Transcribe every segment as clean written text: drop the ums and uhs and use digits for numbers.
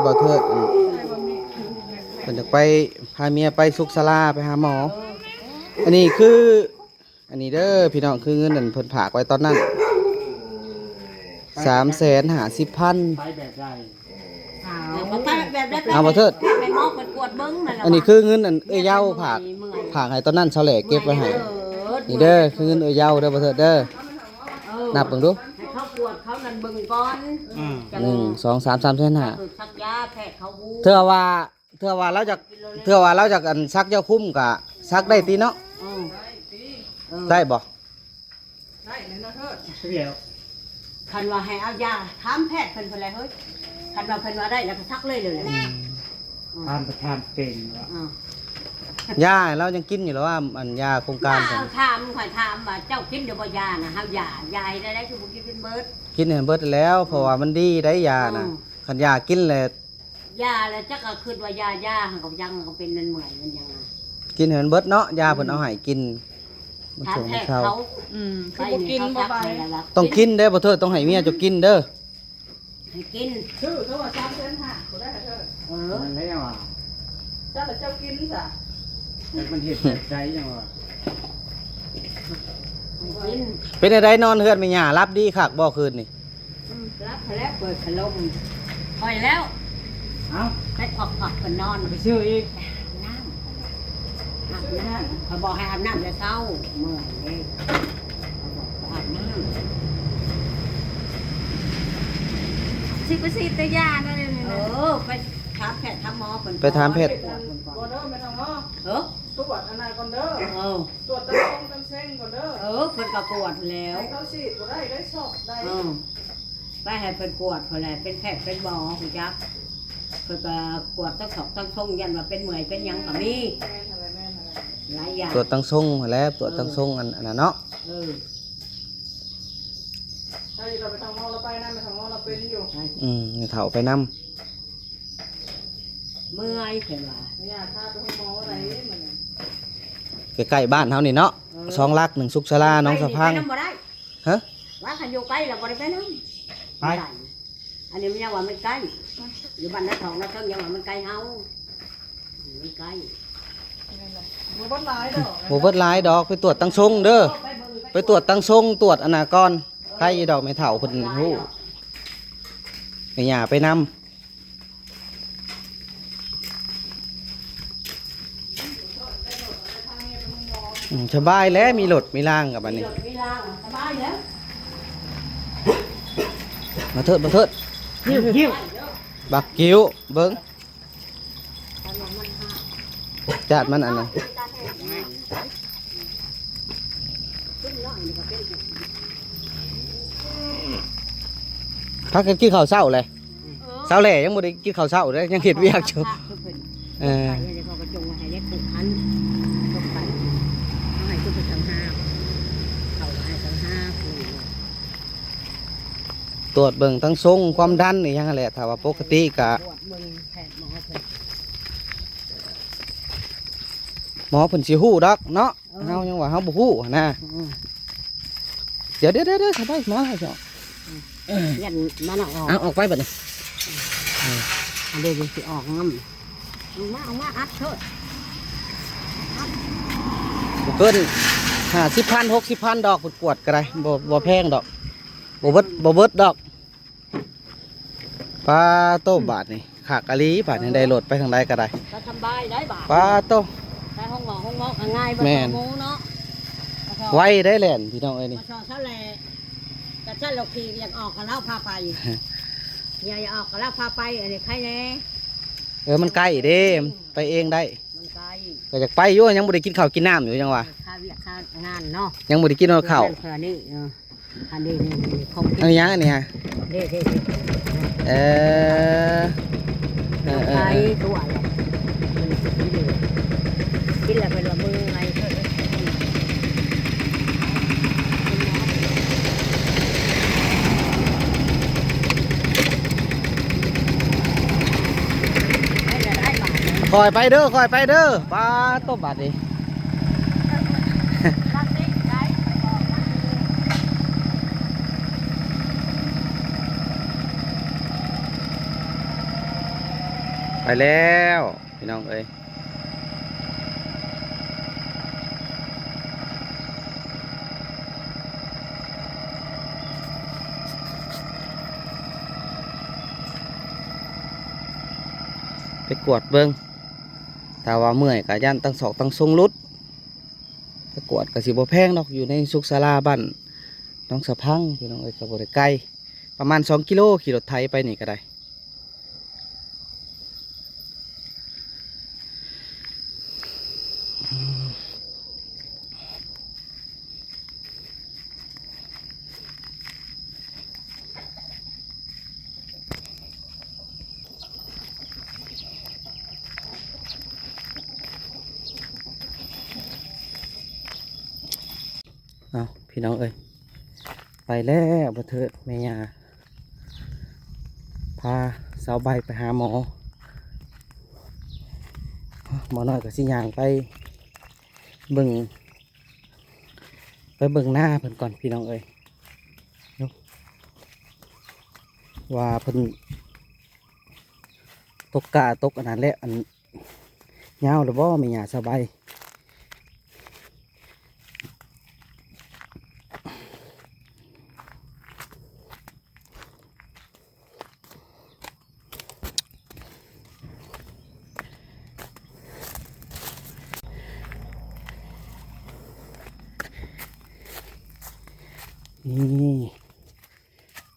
บ่เทิดเพิ่นจะไปพาเมียไปสุขศาลาไปหาหมออันนี้คืออันนี้เด้อพี่น้องคือเงินนั่นเพิ่นฝากไว้ตอนนั้น350,000ไปแบบใด เอาบ่เทิด ไปมอบเปิดกวดเบิ้งนั่นแหละ อันนี้คือเงินอันเย้าฝากให้ตอนนั้นเฉลเก็บไว้ให้นี่เด้อคือเงินเย้าเด้อบ่เทิดเด้อนับเบิ่งดู ให้เขากวดเขานั่นเบิ้งก่อน 1 2 3 3 4 5 สักยาแพทย์เขาบู เธอว่าเราจะอันซักเจ้าคุ้มกะซักได้ตีเนาะได้บ่ เดี๋ยว คันว่าให้เอายาถามแพทย์เพิ่นเพิ่นอะไรเฮ้ยคันว่าเพิ่นว่าได้แล้วก็ซักเลยเลย ทานประทานเป็นวะ ยาเรายังกินอยู่แล้วว่าอันยาโครงการกัน ถามข่อยถามว่าเจ้ากินเดี๋ยวบ่ยานะเฮายาได้คือบ่กินเป็นเบิด กินเห็นเบิดแล้วเพราะว่ามันดีได้ยานะคันยากินเลย ยาแล้วจักก็คิดว่ายาหันก็ยังก็เป็นนั่นเหมือนมันยัง กินเห็นเบิดเนาะยาเพิ่นเอาให้กินมัน ถาม ส่ง แพ ให้ ทย์ เขา เขา คือบ่กินบ่ไป ต้องกินเด้อบ่เถิดต้องให้เมียเจะกินเด้อ ให้กิน ชื่อเขาว่า3เส้น5บ่ได้เด้อ เออ มันแล้วอ่ะ จ้าละเจ้ากินซะ มันเห็ดแบบใจยังวะ ให้กิน เป็นอะไรนอนเฮือนไม่หยารับดีคักบ่คืนนี่ รับแล้วเปิดพัดลมปล่อยแล้ว เอ้า ให้ผักกันนอน ไปซื้ออีก น้ำอาบน้ำเขาบอกให้อาบน้ำจะเศร้าเมื่อยเลยเขาบอกให้อาบน้ สิไปสิตยานั่นนี่ ำไปถามแพทย์ถามหมอเพิ่น ไปถามแพทย์ บ่เด้อไม่ต้องเนาะ เออ ตรวจอันนั้นก่อนเด้อ เออ ตรวจตั้งตรงตั้งเส้นก่อนเด้อ เพิ่นก็กวดแล้ว ให้เขาฉีดบ่ได้สอบได้ ไปให้เพิ่นกวดเพิ่นแหละเป็นแพทย์เป็นหมอคุณจักเพิ่นก็กวดตั้งสองตั้งทรงยันว่าเป็นเมื่อยเป็นหยังก็มี แม่นอะไรแม่นอะไร หลายอย่าง ตรวจตั้งทรงมาแล้วตรวจตั้งทรงอันนั้นเนาะ เออ ถ้าเราไปทางหมอเราไปนะไปทางหมอเราเป็นอยู่ นี่เฒ่าไปนำ เมื่อยเพิ่นว่า เนี่ยถ้าไปทางหมออะไรมัน ใกล้ๆบ้านเฮานี่เนาะ2ลัก1สุขศาลาน้องสะพัง ไปนำบ่ได้ ฮะ ว่าคันอยู่ใกล้แล้วบ่ได้ไปนำ ไป อันนี้มันยังว่ามันใกล้อยู่บ้านนาทองนาเทิงยังว่ามันใกล้เฮามันใกล้ บ่บ่หลายดอก บ่เบิดหลายดอกไปตรวจตั้งทรงเด้อไปตรวจตั้งทรงตรวจอนาก่อนใครอีดอกไม่เฒ่าเพิ่นฮู้ไม่หยาไปนำสบายแล้วมีรถมีล่างกับอันนี้ มีล่างสบายแล้ว มาเถิดยิ้วบักกิ้วเบิ้งจัดมันอันนั้นพักกันกินข้าวเช้าเลยเช้าแหล่ยังบ่ได้กินข้าวเช้าเลยยังเห็ดเวียกอยู่เออ ไปเลยเขาก็จงให้เล็กผูกพันลงไปเอาให้ขึ้นไปทางห้าเขาให้ทางห้าคือ ตรวจเบิ่งทั้งทรงความดันนี่ยังแหละถ้าว่าปกติกะ ตรวจมึงแพทย์หมอเพิ่น หมอเพิ่นสิฮู้ดอกเนาะเฮายังว่าเฮาบ่ฮู้นะเดี๋ยวสบายหมอให้จ้ะ ยันมันออก เอาออกไปบัดนี้ อันเดียวสิออกงั้มเอามาอัดเถอะ บ่เกิน50,000 60,000ดอกกวดก็ได้บ่แพงดอกบ่เบิดดอกปลาโตบาทนี่ขากะลีบาทนี่ได้รถไปทางใดก็ได้ ก็สบายได้บ่า ปลาโต ไปห้องหมอก็ง่ายบ่ แม่น หมูเนาะ ไว้ได้แล่นพี่น้องเอ้ยนี่ มาชอซะแลกระชั้นเราขี่อยากออกก็เล่าพาไปอย่าออกก็เล่าพาไปอันนี้ใครแน่ มันใกล้เด้มันไปเองได้ มันไกล ก็อยากไปอยู่ยังบ่ได้กินข้าวกินน้ำอยู่จังว่า ค่าเวียกค่างานเนาะ ยังบ่ได้กินข้าว เพื่อนี่อันนี้ของ อันนี้ยังอันนี้ฮะ เด้ เออ ไปตัวอะไรกินแล้วเป็นละมือไงเถอะ คอยไปเด้อปลาโตบาทนี่ ไปแล้วพี่น้องเอ้ยไปกวดเบิ้งถ้าว่าเมื่อยก็ย่านตั้งศอกตั้งทรงรุดไปกวดก็สิบ่แพงดอกอยู่ในสุขศาลาบ้านน้องสะพังพี่น้องเอ้ยก็บ่ได้ไกลประมาณ2 กิโลขี่รถไถไปนี่ก็ได้เอาพี่น้องเอ้ยไปแล้วบ่เถิดแม่ย่าพาสาวใบไปหาหมอน้อยก็สิย่างไปเบิ่งหน้าเพิ่นก่อนพี่น้องเอ้ยว่าเพิ่นตกกะตกอันนั้นแหละอันยาวหรือบ่แม่ย่าสาวใบนี่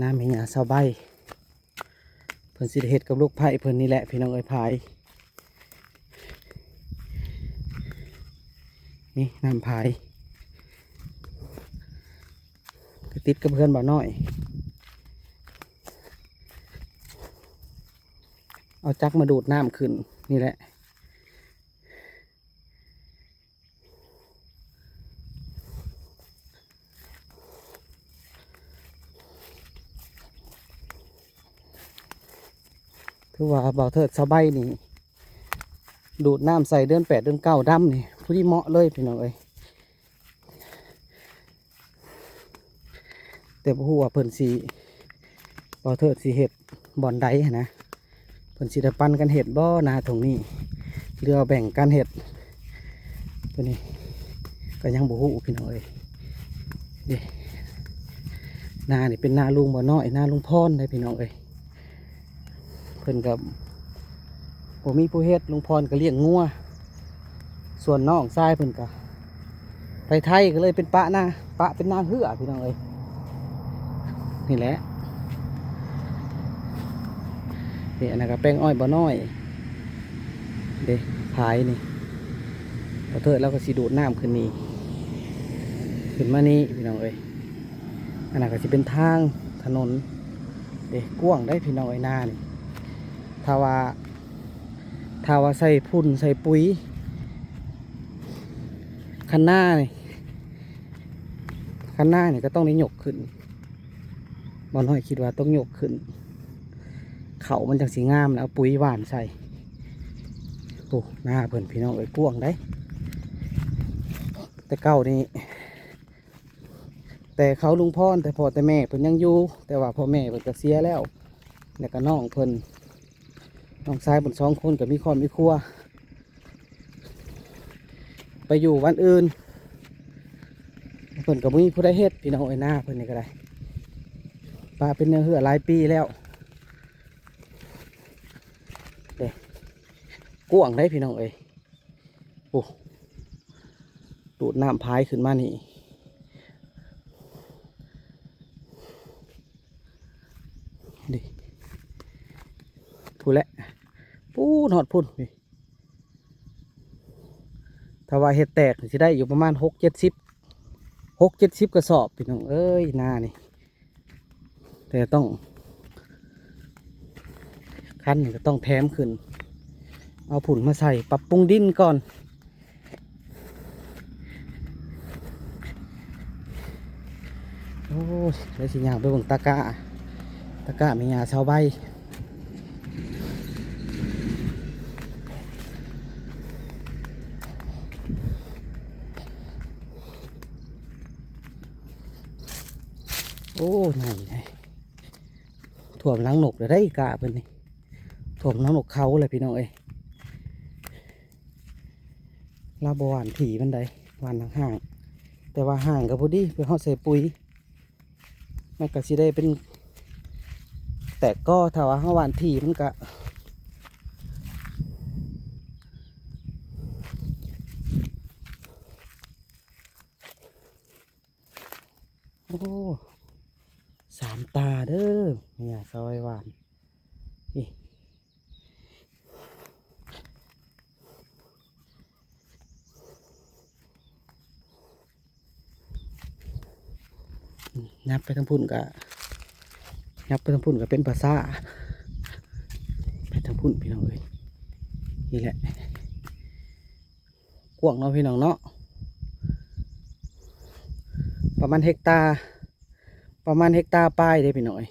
น้ำแม่ย่าสาวใบเพิ่นสิได้เฮ็ดกับลูกไผ่เพิ่นนี่แหละพี่น้องเอ้ยไผ่นี่น้ำไผ่ก็ติดกับเพื่อนบ่าวน้อยเอาจักมาดูดน้ำขึ้นนี่แหละถือว่าบ่าวเทิดสบายนี่ดูดน้ำใส่เดือน 8 เดือน 9ดำนี่ผู้ที่เหมาะเลยพี่น้องเอ้ยแต่บ่ฮู้ว่าเพิ่นสิบ่าวเทิดสิเฮ็ดบ่อนใดหั้นนะเพิ่นสิได้ปันกันเฮ็ดบ่นาตรงนี้เรือแบ่งกันเฮ็ดตัวนี้ก็ยังบ่ฮู้พี่น้องเอ้ยนี่นานี่เป็นนาลุงบ่น้อยนาลุงพรได้พี่น้องเอ้ยเพิ่นกับผมมีผู้เฮ็ดลุงพรก็เลี้ยงงัวส่วนน้องชายเพิ่นก็ไปไทยก็เลยเป็นปะเป็นนาเหือพี่น้องเอ้ยนี่แหละนี่อันนั้นก็แป้งอ้อยบ่น้อยเด้พายนี่พอเถิดแล้วก็สิดูดน้ำขึ้นนี่ขึ้นมานี่พี่น้องเอ้ยอันนั้นก็สิเป็นทางถนนเด้กว้างได้พี่น้องเอ้ยนานี่ถ้าว่าใส่พุ่นใส่ปุ๋ยคันหน้านี่ก็ต้องได้หยกขึ้นบอลน้อยคิดว่าต้องหยกขึ้นเขามันจังสีงามแล้วปุ๋ยหวานใส่โอ้หน้าเพิ่นพี่น้องเอ้ยกว้างได้แต่เก่านี่แต่เขาลุงพ่อแต่พ่อแต่แม่เพิ่นยังอยู่แต่ว่าพ่อแม่เพิ่นก็เสียแล้วแล้วก็น้องเพิ่นน้องชายเพิ่น2 คนก็มีครอบมีครัวไปอยู่วันอื่นเพิ่นก็บ่มีผู้ใดเฮ็ดพี่น้องเอ้ยหน้าเพิ่นนี่ก็ได้ป้าเป็นเนื้อเหือหลายปีแล้วเด้กว้างได้พี่น้องเอ้ยโอ้ดูดน้ำพายขึ้นมานี่ดิพูดแล้วปูนหอดพุ่นถ้าว่าเห็ดแตกจะได้อยู่ประมาณ6-70กระสอบพี่น้องเอ้ยนานี่แต่ต้องคันนี่ก็ต้องแถมขึ้นเอาผุ่นมาใส่ปรับปรุงดินก่อนโอ้ยเลยสิยางไปเบิ่งตะกะมีหญ้าชาวใบโอ้ยถ่วมล้างหนกเลยได้กะเป็นนี่ ถ่วมน้ำหนกเขาเลยพี่น้องเอ้ยลาบหวานถี่มันได้หวานห่างๆแต่ว่าห่างกับพอดีเพื่อเขาใส่ปุ๋ยมันก็สิได้เป็นแต่ก็ถ้าว่าเขาหวานถี่มันก็โอ้สามตาเด้อเนี่ยซอยหวานนี่นับไปทั้งพุ่นก็นับไปทั้งพุ่นก็เป็นภาษาไปทั้งพุ่นพี่น้องเอ้ยนี่แหละกว้างเนาะพี่น้องเนาะประมาณเฮกตาร์ปลายเด้พี่น้องเอ้ย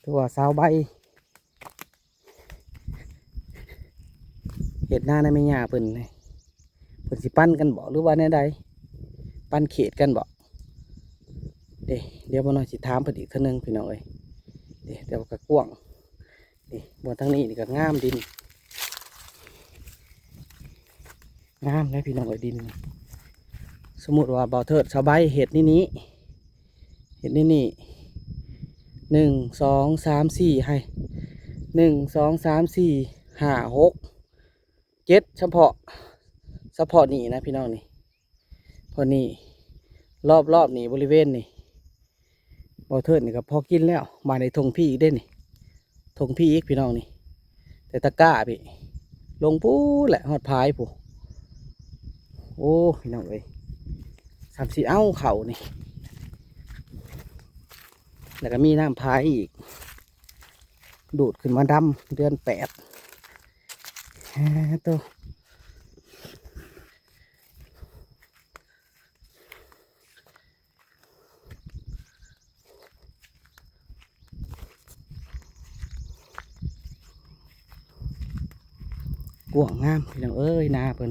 ตัวสาวใบเห็ดหน้าในไม่หยาเพิ่นเลยเพิ่นสิปั้นกันบ่หรือว่าแนวใดปั้นเขตกันบ่เดี๋ยวบ่น้อยสิถามเพิ่นอีกเทื่อนึงพี่น้องเอ้ยเดี๋ยวก็กว้างบนทางนี้นี่ก็งามดินงามเลยพี่น้องเอ้ยดินสมมุติว่าบ่าวเทิดสาวใบเห็ดนี่เห็ดนี่1 2 3 4ให้1 2 3 4 5 6 7เฉพาะนี่นะพี่น้องนี่พอนี่รอบนี่บริเวณนี่บ่าวเทิดนี่ก็พอกินแล้วมาในทงพี่อีกได้นี่ทงพี่อีกพี่น้องนี่แต่ตะกร้าพี่ลงปู๊แหละหอดพายผู้โอ้พี่น้องเอ้ย3-4 เอ้าเข่านี่แล้วก็มีน้ำพายอีกดูดขึ้นมาดำเดือน8ตัวกวางงามพี่น้องเอ้ยนาเพิ่น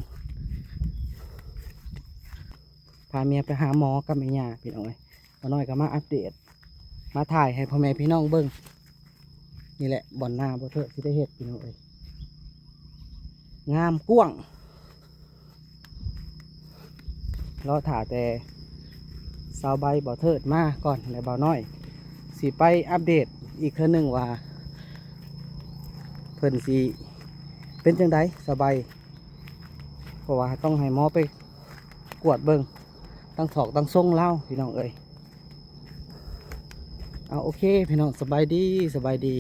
พาเมียไปหาหมอกับแม่ย่าพี่น้องเอ้ยพอน้อยก็มาอัปเดตมาถ่ายให้พ่อแม่พี่น้องเบิ่งนี่แหละบ่อนนาบ่เถอะที่ได้เห็ดพี่น้องเอ้ยงามกว้างรอถ่าแต่สาวใบบ่เทิดมาก่อนแล้วบ่น้อยสิไปอัปเดตอีกเทื่อนึงว่าเพิ่นสิเป็นจังไดสบายเพราะว่าต้องให้หมอไปกวดเบิ่งตั้งถอกตั้งทรงเล่าพี่น้องเอ้ยเอาโอเคพี่น้องสบายดี